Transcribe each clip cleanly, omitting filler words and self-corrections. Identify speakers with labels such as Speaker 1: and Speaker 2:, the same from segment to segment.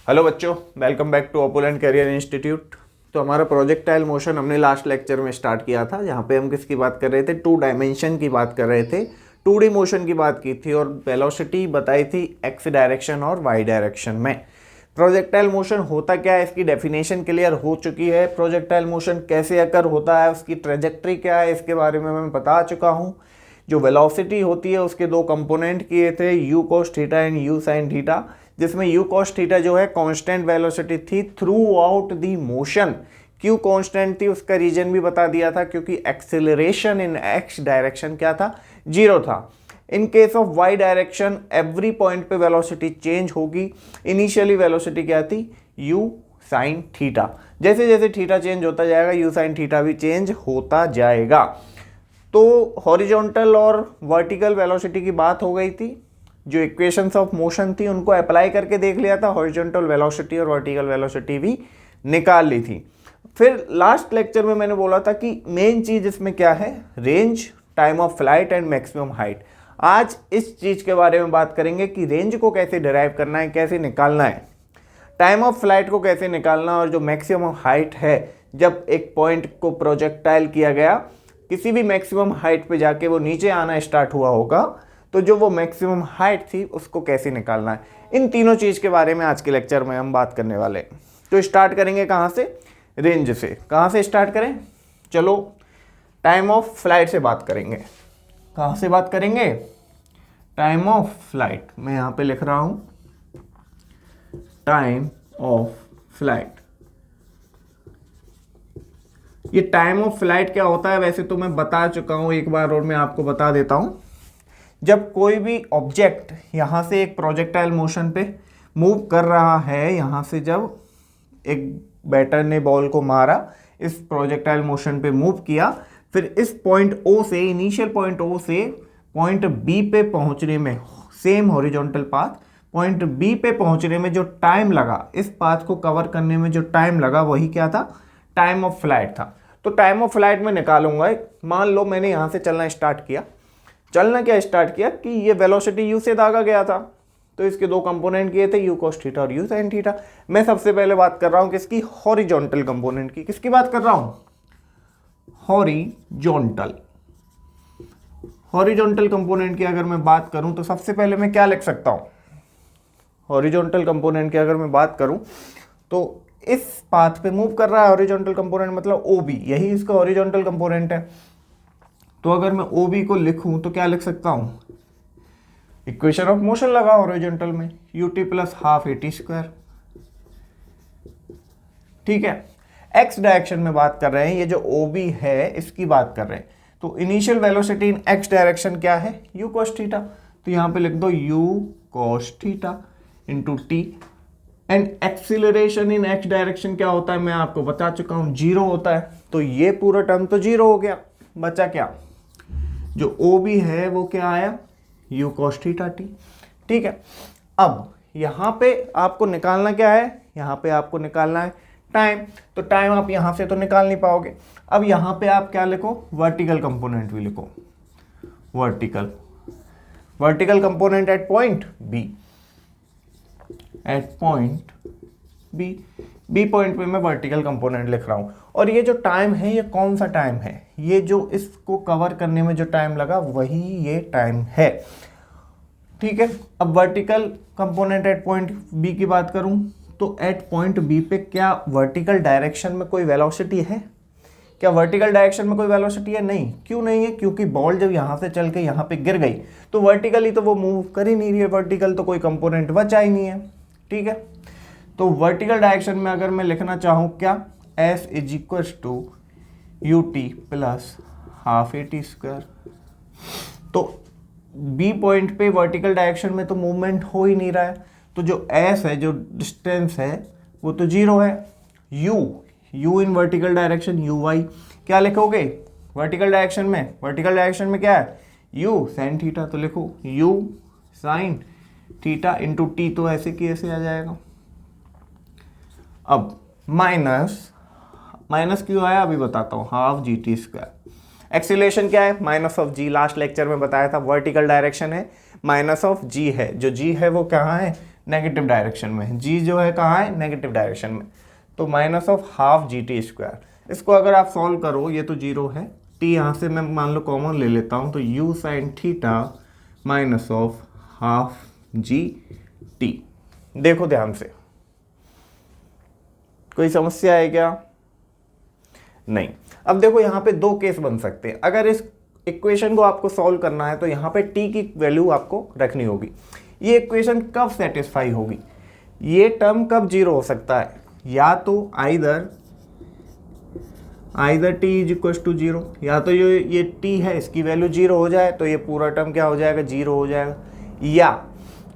Speaker 1: Hello बच्चों, welcome back to Opulent Career Institute. तो हमारा प्रोजेक्टाइल मोशन हमने लास्ट लेक्चर में स्टार्ट किया था, जहाँ पे हम किसकी बात कर रहे थे, 2 डायमेंशन की बात कर रहे थे, 2D मोशन की बात की थी और वेलोसिटी बताई थी एक्स डायरेक्शन और वाई डायरेक्शन में। प्रोजेक्टाइल मोशन होता क्या है, इसकी डेफिनेशन क्लियर हो चुकी है। प्रोजेक्टाइल मोशन कैसे अकर होता है, उसकी ट्रेजेक्ट्री क्या है, इसके बारे में मैं बता चुका हूँ। जो वेलोसिटी होती है उसके 2 कंपोनेंट किए थे, you cos theta and you sine theta, जिसमें यू कॉस थीटा जो है कांस्टेंट वेलोसिटी थी थ्रू आउट दी मोशन। क्यों कांस्टेंट थी उसका रीजन भी बता दिया था, क्योंकि एक्सेलरेशन इन एक्स डायरेक्शन क्या था, 0 था। In case of y direction every point पे वेलोसिटी चेंज होगी। इनिशियली वेलोसिटी क्या थी, यू साइन थीटा। जैसे जैसे थीटा चेंज होता जाएगा यू साइन थीटा भी चेंज होता जाएगा। तो हॉरिजॉन्टल और वर्टिकल वेलोसिटी की बात हो गई थी। जो इक्वेशंस ऑफ मोशन थी उनको अप्लाई करके देख लिया था, हॉरिजॉन्टल वेलोसिटी और वर्टिकल वेलोसिटी भी निकाल ली थी। फिर लास्ट लेक्चर में मैंने बोला था कि मेन चीज इसमें क्या है, range, time of flight and maximum height. आज इस चीज के बारे में बात करेंगे कि रेंज को कैसे डिराइव करना है, कैसे निकालना है, टाइम ऑफ फ्लाइट को कैसे निकालना, और जो मैक्सिमम हाइट है, जब एक पॉइंट को प्रोजेक्टाइल किया गया किसी भी मैक्सिमम हाइट पे जाके वो नीचे आना स्टार्ट हुआ होगा, तो जो वो मैक्सिमम हाइट थी उसको कैसे निकालना है। इन तीनों चीज़ के बारे में आज के लेक्चर में हम बात करने वाले हैं। तो स्टार्ट करेंगे कहाँ से, रेंज से। कहाँ से स्टार्ट करें, चलो टाइम ऑफ फ्लाइट से बात करेंगे। कहाँ से बात करेंगे, टाइम ऑफ फ्लाइट। मैं यहाँ पे लिख रहा हूँ टाइम ऑफ फ्लाइट। ये टाइम ऑफ फ्लाइट क्या होता है वैसे तो मैं बता चुका हूँ एक बार, और मैं आपको बता देता हूँ। जब कोई भी ऑब्जेक्ट यहाँ से एक प्रोजेक्टाइल मोशन पे मूव कर रहा है, यहाँ से जब एक बैटर ने बॉल को मारा, इस प्रोजेक्टाइल मोशन पे मूव किया, फिर इस पॉइंट ओ से, इनिशियल पॉइंट ओ से पॉइंट बी पे पहुँचने में, same horizontal path, point B पे पहुँचने में जो टाइम लगा, इस पाथ को कवर करने में जो टाइम लगा, वही क्या था, टाइम ऑफ फ्लाइट था। तो टाइम ऑफ फ्लाइट में निकालूंगा। मान लो मैंने यहाँ से चलना स्टार्ट किया, चलना क्या स्टार्ट किया कि ये वेलोसिटी यू से दागा गया था, तो इसके 2 कंपोनेंट किए थे, यू कॉस थीटा और यू साइन थीटा। मैं सबसे पहले बात कर रहा हूँ किसकी, हॉरिजॉन्टल कंपोनेंट की। किसकी बात कर रहा हूँ, हॉरिजॉन्टल। हॉरिजॉन्टल कंपोनेंट की अगर मैं बात करूँ तो सबसे पहले मैं क्या लिख सकता हूँ, हॉरिजॉन्टल कंपोनेंट की अगर मैं बात करूँ तो इस पाथ पे मूव कर रहा है हॉरिजॉन्टल कंपोनेंट, मतलब ओ बी, यही इसका हॉरिजॉन्टल कंपोनेंट है। तो अगर मैं ओ बी को लिखूं तो क्या लिख सकता हूं, इक्वेशन ऑफ मोशन लगा हॉरिजॉन्टल में, you t plus half a t square. ठीक है, एक्स डायरेक्शन में बात कर रहे हैं, ये जो ओ बी है इसकी बात कर रहे हैं। तो इनिशियल वेलोसिटी इन एक्स डायरेक्शन क्या है, यू कॉस थीटा। तो यहां पे लिख दो you cos theta into T. And acceleration in x direction क्या होता है, मैं आपको बता चुका हूं, 0 होता है। तो ये पूरा टर्म तो 0 हो गया, बचा क्या, जो ओ बी है वो क्या आया, यू कॉस थीटा टी। ठीक है, अब यहां पे आपको निकालना क्या है, यहां पे आपको निकालना है टाइम। तो टाइम आप यहां से तो निकाल नहीं पाओगे। अब यहां पे आप क्या लिखो, वर्टिकल कंपोनेंट भी लिखो, vertical, vertical component at point B, at point B, B point पे मैं वर्टिकल कंपोनेंट लिख रहा हूं। और ये जो टाइम है ये कौन सा टाइम है, ये जो इसको कवर करने में जो टाइम लगा वही ये टाइम है। ठीक है, अब vertical component at point B की बात करूं तो एट पॉइंट बी पे क्या वर्टिकल डायरेक्शन में कोई वेलोसिटी है, क्या वर्टिकल डायरेक्शन में कोई वेलोसिटी है, नहीं। क्यों नहीं है, क्योंकि बॉल जब यहां से चल के यहां पे गिर गई तो वर्टिकली तो वो मूव कर ही नहीं रही है, वर्टिकल तो कोई कंपोनेंट बचा ही नहीं है। ठीक है, तो वर्टिकल डायरेक्शन में अगर मैं लिखना चाहूँ क्या, S is equal to u t plus half a t square. तो बी पॉइंट पे वर्टिकल डायरेक्शन में तो मूवमेंट हो ही नहीं रहा है, तो जो एस है, जो डिस्टेंस है वो तो 0 है। U in vertical direction u y, क्या लिखोगे वर्टिकल डायरेक्शन में, वर्टिकल डायरेक्शन में क्या है, यू साइन थीटा, तो लिखो u sine theta into t, तो ऐसे की ऐसे आ जाएगा। अब माइनस, माइनस क्यों आया अभी बताता हूँ, half g t square. Acceleration क्या है, minus of g, last lecture में बताया था, वर्टिकल डायरेक्शन है, माइनस ऑफ जी है, जो जी है वो कहाँ है, नेगेटिव डायरेक्शन में, जी जो है कहाँ है, नेगेटिव डायरेक्शन में, तो minus of half g t square. इसको अगर आप सॉल्व करो, ये तो जीरो है, टी यहाँ से मैं मान लो कॉमन ले लेता हूँ, तो you sine theta minus of half g T. देखो ध्यान से, कोई समस्या है क्या? नहीं। अब देखो यहाँ पे दो केस बन सकते हैं। अगर इस इक्वेशन को आपको सॉल्व करना है तो यहाँ पे t की वैल्यू आपको रखनी होगी। ये इक्वेशन कब सेटिस्फाई होगी, ये टर्म कब जीरो हो सकता है, या तो either t is equal to zero, या तो ये t है इसकी वैल्यू जीरो हो जाए तो ये पूरा टर्म क्या हो जाएगा, जीरो हो जाएगा, या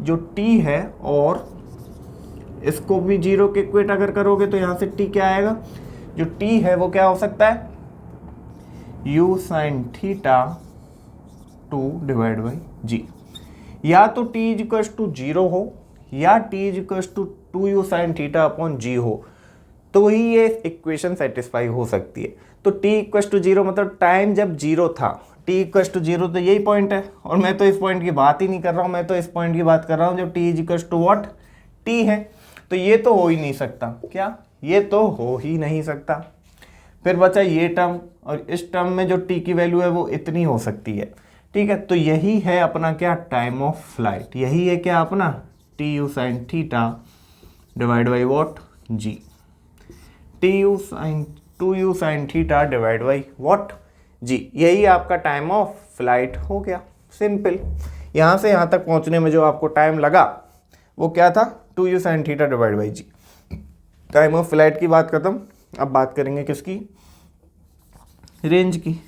Speaker 1: जो t है और इसको भी जीरो के इक्वेट अगर करोगे तो यहाँ से t क्या आएगा, जो t है वो क्या हो सकता है, u sine theta 2 divide by g. या तो t is equal to zero हो या t is equal to 2u sine theta upon g हो, तो ही ये इक्वेशन सेटिस्फाई हो सकती है। तो t इक्वल टू जीरो मतलब टाइम जब जीरो था, t इक्वल टू जीरो तो यही पॉइंट है, और मैं तो इस पॉइंट की बात ही नहीं कर रहा हूँ, मैं तो इस पॉइंट की बात कर रहा हूँ जब t is equal to what, t है। तो ये तो हो ही नहीं सकता, क्या, ये तो हो ही नहीं सकता। फिर बचा ये टर्म, और इस टर्म में जो t की वैल्यू है वो इतनी हो सकती है, ठीक है। तो यही है अपना क्या, टाइम ऑफ फ्लाइट, यही है क्या अपना T U sine theta divide by what, g. T U sine 2u sine theta divide by what, g. यही आपका टाइम ऑफ फ्लाइट हो गया, सिंपल। यहाँ से यहाँ तक पहुँचने में जो आपको टाइम लगा वो क्या था, 2u sine theta divide by g. Time of flight की बात खत्म। अब बात करेंगे किसकी, रेंज की।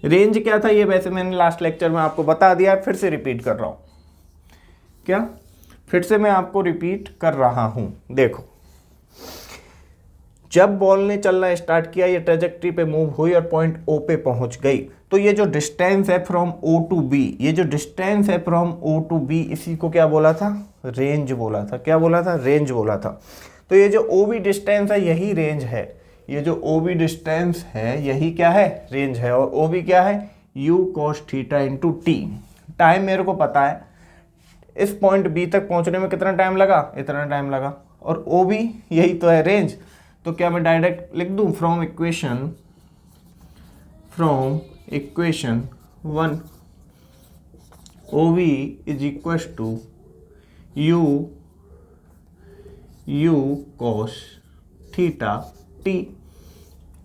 Speaker 1: रेंज क्या था ये वैसे मैंने लास्ट लेक्चर में आपको बता दिया, फिर से रिपीट कर रहा हूँ, क्या, फिर से मैं आपको रिपीट कर रहा हूँ। देखो, जब बॉल ने चलना स्टार्ट किया, ये ट्रेजेक्ट्री पे मूव हुई और पॉइंट ओ पे पहुंच गई, तो ये जो डिस्टेंस है फ्रॉम ओ टू बी, ये जो डिस्टेंस है फ्रॉम ओ टू बी, इसी को क्या बोला था, रेंज बोला था। क्या बोला था, रेंज बोला था। तो ये जो ओ बी डिस्टेंस है यही रेंज है, ये जो ओ बी डिस्टेंस है यही क्या है, रेंज है। और ओ बी क्या है, you cos theta into T. Time मेरे को पता है, इस पॉइंट बी तक पहुंचने में कितना टाइम लगा, इतना टाइम लगा, और ओ बी यही तो है रेंज। तो क्या मैं डायरेक्ट लिख दूं, from equation 1 O B is equal to u cos theta t,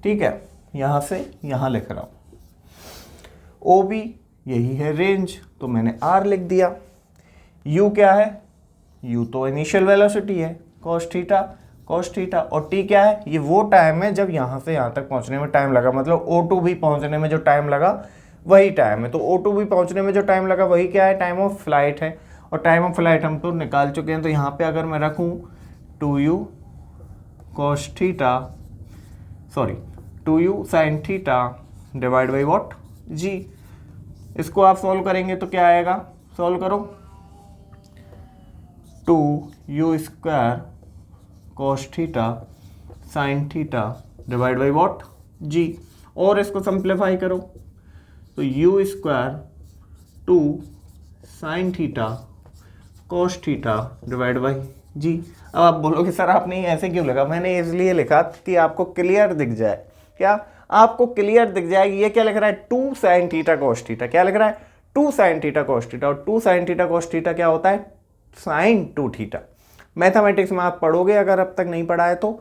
Speaker 1: ठीक है। यहाँ से यहाँ लिख रहा हूँ, ओ बी यही है रेंज, तो मैंने आर लिख दिया। यू क्या है, यू तो इनिशियल वेलोसिटी है, कॉस थीटा, और टी क्या है, ये वो टाइम है जब यहाँ से यहाँ तक पहुँचने में टाइम लगा, मतलब ओ टू बी पहुँचने में जो टाइम लगा वही टाइम है। तो ओ टू बी पहुँचने में जो टाइम लगा वही क्या है, टाइम ऑफ फ्लाइट है। और टाइम ऑफ फ्लाइट हम तो निकाल चुके हैं, तो यहाँ पे अगर मैं रखूँ 2u cos theta, sorry 2u sine theta divide by what, g. इसको आप सॉल्व करेंगे तो क्या आएगा, सॉल्व करो, 2u square cos theta sine theta divide by what, g. और इसको सिंप्लीफाई करो तो u square 2 sine theta cos theta divide by g. अब आप बोलोगे सर आपने ऐसे क्यों लिखा, मैंने इसलिए लिखा कि आपको क्लियर दिख जाए, क्या आपको क्लियर दिख जाएगी। ये क्या लिख रहा है, 2 साइन थीटा cos थीटा, क्या लिख रहा है, 2 साइन थीटा cos थीटा, और 2 साइन थीटा cos थीटा क्या होता है, साइन 2 थीटा। मैथमेटिक्स में आप पढ़ोगे अगर अब तक नहीं पढ़ा है तो,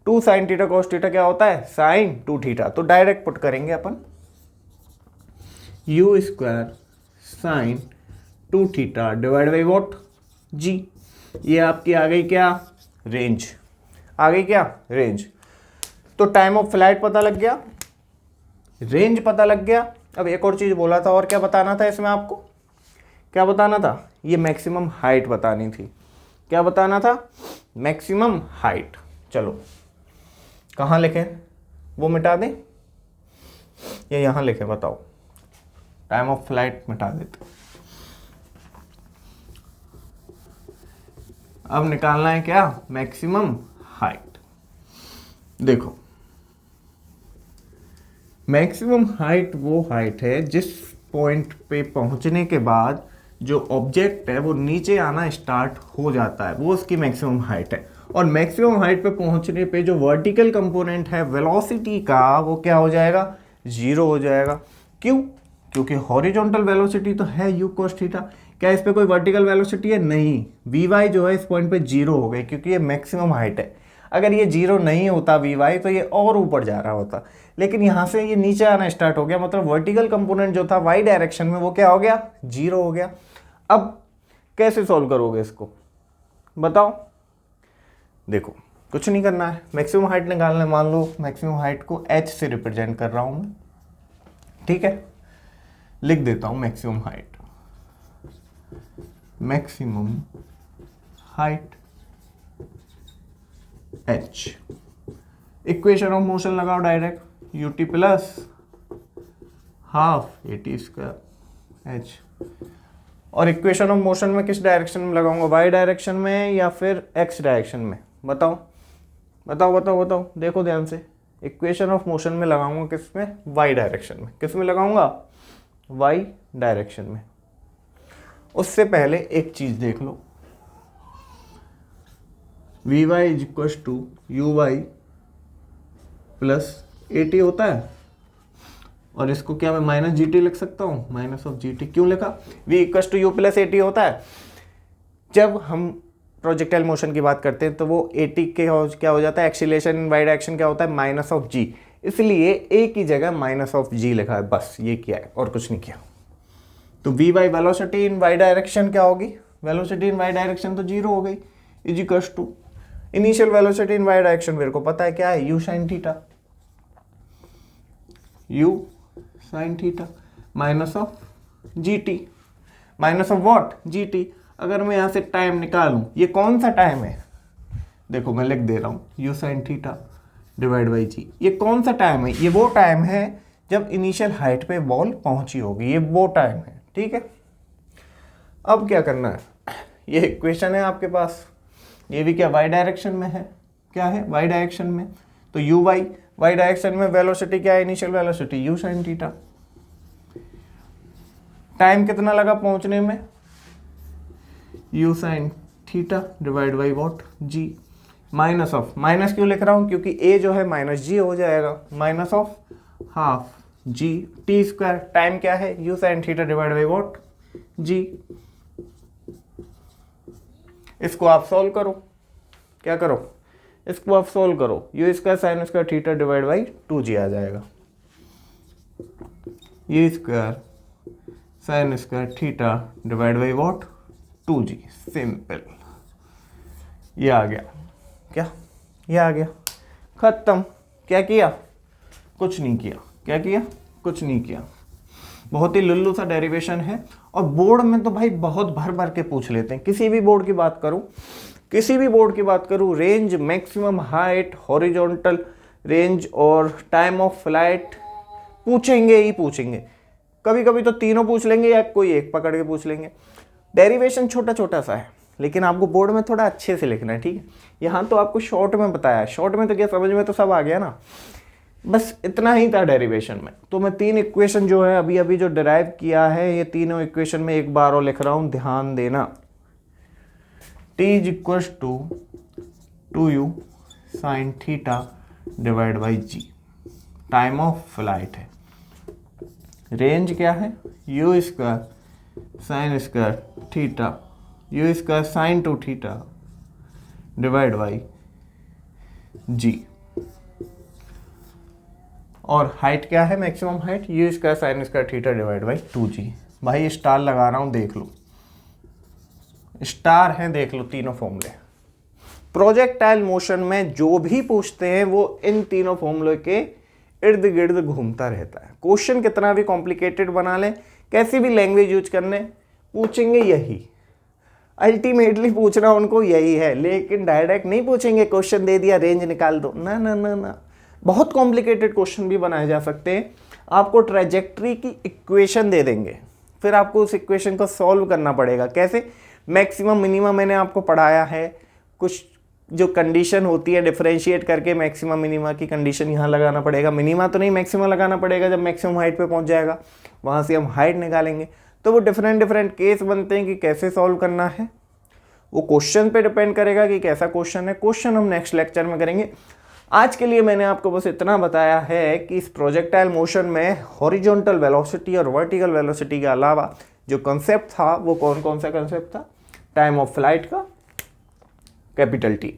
Speaker 1: 2 साइन थीटा cos थीटा क्या होता है, साइन 2 थीटा। तो डायरेक्ट पुट करेंगे अपन, u square sine 2 theta divide by what, g. ये आपकी आ गई क्या, रेंज, आ गई क्या, रेंज। तो टाइम ऑफ फ्लाइट पता लग गया, रेंज पता लग गया। अब एक और चीज बोला था, और क्या बताना था इसमें आपको, क्या बताना था, ये मैक्सिमम हाइट बतानी थी। क्या बताना था, मैक्सिमम हाइट। चलो कहाँ लिखें, वो मिटा दें या यहाँ लिखें, बताओ। टाइम ऑफ फ्लाइट मिटा देते। अब निकालना है क्या, मैक्सिमम हाइट। देखो, मैक्सिमम हाइट वो हाइट है जिस पॉइंट पे पहुंचने के बाद जो ऑब्जेक्ट है वो नीचे आना स्टार्ट हो जाता है, वो उसकी मैक्सिमम हाइट है। और मैक्सिमम हाइट पे पहुंचने पे जो वर्टिकल कंपोनेंट है वेलोसिटी का, वो क्या हो जाएगा, 0 हो जाएगा। क्यों? क्योंकि हॉरिजॉन्टल वेलोसिटी तो है u cos थीटा। क्या इस पे कोई वर्टिकल वेलोसिटी है? नहीं। vy जो है इस पॉइंट पे 0 हो गई, क्योंकि ये मैक्सिमम हाइट है। अगर ये 0 नहीं होता vy, तो ये और ऊपर जा रहा होता, लेकिन यहाँ से ये नीचे आना स्टार्ट हो गया, मतलब वर्टिकल कंपोनेंट जो था y डायरेक्शन में, वो क्या हो गया, 0 हो गया। अब कैसे सॉल्व करोगे इसको, बताओ। देखो, कुछ नहीं करना है, मैक्सिमम हाइट निकालना है। मान लो मैक्सिमम हाइट को h से रिप्रेजेंट कर रहा हूं मैं, ठीक है। लिख देता हूं maximum height, maximum height h। Equation of motion लगाओ direct, ut plus half at square h। और इक्वेशन ऑफ मोशन में किस डायरेक्शन में लगाऊंगा, y डायरेक्शन में या फिर x डायरेक्शन में, बताओ बताओ बताओ बताओ। देखो ध्यान से, इक्वेशन ऑफ मोशन में लगाऊंगा किस में, y डायरेक्शन में। किस में लगाऊंगा, y डायरेक्शन में। उससे पहले एक चीज देख लो, vy is equal to uy plus at होता है, और इसको क्या मैं माइनस जी टी लिख सकता हूँ, माइनस ऑफ जी टी। क्यों लिखा, v equal to u plus a t होता है। जब हम प्रोजेक्टाइल मोशन की बात करते हैं तो वो ए टी के क्या हो जाता है, एक्सीलरेशन इन वाई डायरेक्शन क्या होता है, माइनस ऑफ जी। इसलिए ए की जगह माइनस ऑफ जी लिखा है, बस ये किया है और कुछ नहीं किया। तो v y velocity in y direction क्या होगी, वेलोसिटी इन वाई डायरेक्शन तो 0 हो गई, is equal to initial velocity in y direction मेरे को पता है क्या है, u sine theta, u sine theta minus of g t, minus of what, g t. अगर मैं यहाँ से टाइम निकालूं, ये कौन सा टाइम है, देखो मैं लिख दे रहा हूँ, u sine theta divide by g. ये कौन सा टाइम है, ये वो टाइम है जब इनिशियल हाइट पे बॉल पहुंची होगी, ये वो टाइम है, ठीक है। अब क्या करना है, ये इक्वेशन है आपके पास, ये भी क्या वाई डायरेक्शन में है, क्या है वाई डायरेक्शन में। तो यू वाई, वाई डायरेक्शन में वेलोसिटी क्या है, initial velocity u sine theta. Time कितना लगा पहुंचने में, u sine theta divide by what, g. Minus of, minus क्यों लिख रहा हूं, क्योंकि ए जो है माइनस जी हो जाएगा, minus of half g t square. Time क्या है, u sine theta divide by what, g. इसको आप सॉल्व करो, क्या करो, इसको आप सॉल्व करो, you square sine square theta divide by 2g आ जाएगा, you square sine square theta divide by what, 2g। Simple, ये आ गया, क्या ये आ गया, खत्म। क्या किया, कुछ नहीं किया, क्या किया, कुछ नहीं किया। बहुत ही लुल्लू सा डेरिवेशन है, और बोर्ड में तो भाई बहुत भर भर के पूछ लेते हैं। किसी भी बोर्ड की बात करूं, किसी भी बोर्ड की बात करूं, range, maximum height, horizontal range और टाइम ऑफ फ्लाइट पूछेंगे ही पूछेंगे। कभी कभी तो तीनों पूछ लेंगे या कोई एक पकड़ के पूछ लेंगे। डेरिवेशन छोटा छोटा सा है, लेकिन आपको बोर्ड में थोड़ा अच्छे से लिखना है, ठीक है। यहाँ तो आपको शॉर्ट में बताया है, शॉर्ट में तो क्या समझ में तो सब आ गया ना, बस इतना ही था डेरिवेशन में। तो मैं 3 इक्वेशन जो है अभी अभी जो डिराइव किया है, ये तीनों इक्वेशन में एक बार और लिख रहा हूँ, ध्यान देना। T is equal to 2u sine theta divide by g, time of flight है। रेंज क्या है, u square sine square theta, u square sine 2 theta divide by g. और हाइट क्या है, maximum height, u square sine square theta divide by 2g। भाई star लगा रहा हूं, देख लो, स्टार हैं, देख लो तीनों फॉर्मूले। प्रोजेक्टाइल मोशन में जो भी पूछते हैं वो इन तीनों फॉर्मूले के इर्द गिर्द घूमता रहता है। क्वेश्चन कितना भी कॉम्प्लिकेटेड बना लें, कैसी भी लैंग्वेज यूज करने, पूछेंगे यही, अल्टीमेटली पूछना उनको यही है। लेकिन डायरेक्ट नहीं पूछेंगे, क्वेश्चन दे दिया रेंज निकाल दो, ना ना ना ना। बहुत कॉम्प्लिकेटेड क्वेश्चन भी बनाए जा सकते हैं। आपको ट्रैजेक्टरी की इक्वेशन दे देंगे, फिर आपको उस इक्वेशन को सॉल्व करना पड़ेगा। कैसे, मैक्सिमम मिनिमम मैंने आपको पढ़ाया है, कुछ जो कंडीशन होती है डिफरेंशिएट करके मैक्सिमम मिनिमा की कंडीशन यहाँ लगाना पड़ेगा। मिनिमा तो नहीं, मैक्सिमम लगाना पड़ेगा। जब मैक्सिमम हाइट पे पहुँच जाएगा, वहाँ से हम हाइट निकालेंगे। तो वो डिफरेंट डिफरेंट केस बनते हैं कि कैसे सॉल्व करना है, वो क्वेश्चन पे डिपेंड करेगा कि कैसा क्वेश्चन है। क्वेश्चन हम नेक्स्ट लेक्चर में करेंगे। आज के लिए मैंने आपको बस इतना बताया है कि इस प्रोजेक्टाइल मोशन में हॉरिजॉन्टल वेलोसिटी और वर्टिकल वेलोसिटी के अलावा जो कॉन्सेप्ट था वो कौन कौन सा कॉन्सेप्ट था, टाइम ऑफ फ्लाइट का, capital T,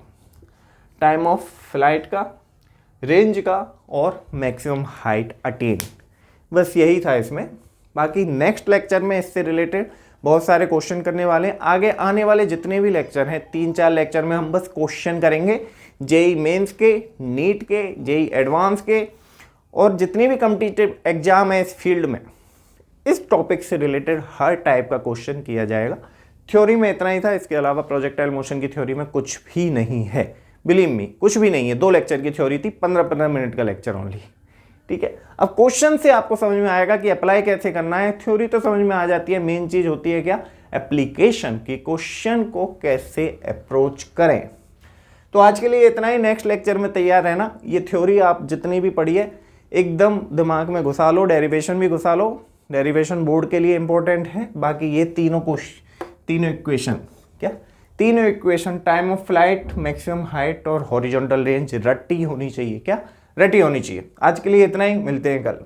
Speaker 1: time of flight का, रेंज का और मैक्सिमम हाइट अटेन, बस यही था इसमें। बाकी नेक्स्ट लेक्चर में इससे रिलेटेड बहुत सारे क्वेश्चन करने वाले हैं। आगे आने वाले जितने भी लेक्चर हैं 3-4 लेक्चर में हम बस क्वेश्चन करेंगे जेई मेंस के, नीट के, जेई एडवांस के और जितने भी कॉम्पिटिटिव एग्जाम है इस फील्ड में, इस टॉपिक से रिलेटेड हर टाइप का क्वेश्चन किया जाएगा। थ्योरी में इतना ही था, इसके अलावा प्रोजेक्टाइल मोशन की थ्योरी में कुछ भी नहीं है, बिलीव मी कुछ भी नहीं है। 2 लेक्चर की थ्योरी थी, 15-15 मिनट का लेक्चर ओनली, ठीक है। अब क्वेश्चन से आपको समझ में आएगा कि अप्लाई कैसे करना है। थ्योरी तो समझ में आ जाती है, मेन चीज होती है क्या, एप्लीकेशन, की क्वेश्चन को कैसे अप्रोच करें। तो आज के लिए इतना ही, नेक्स्ट लेक्चर में तैयार रहना। ये थ्योरी आप जितनी भी पढ़िए एकदम दिमाग में घुसा लो, डेरिवेशन भी घुसा लो, डेरिवेशन बोर्ड के लिए इंपॉर्टेंट है। बाकी ये तीनों इक्वेशन, क्या तीनों equation, time of flight, maximum height और हॉरिजॉन्टल रेंज रट्टी होनी चाहिए, क्या रटी होनी चाहिए। आज के लिए इतना ही, मिलते हैं कल।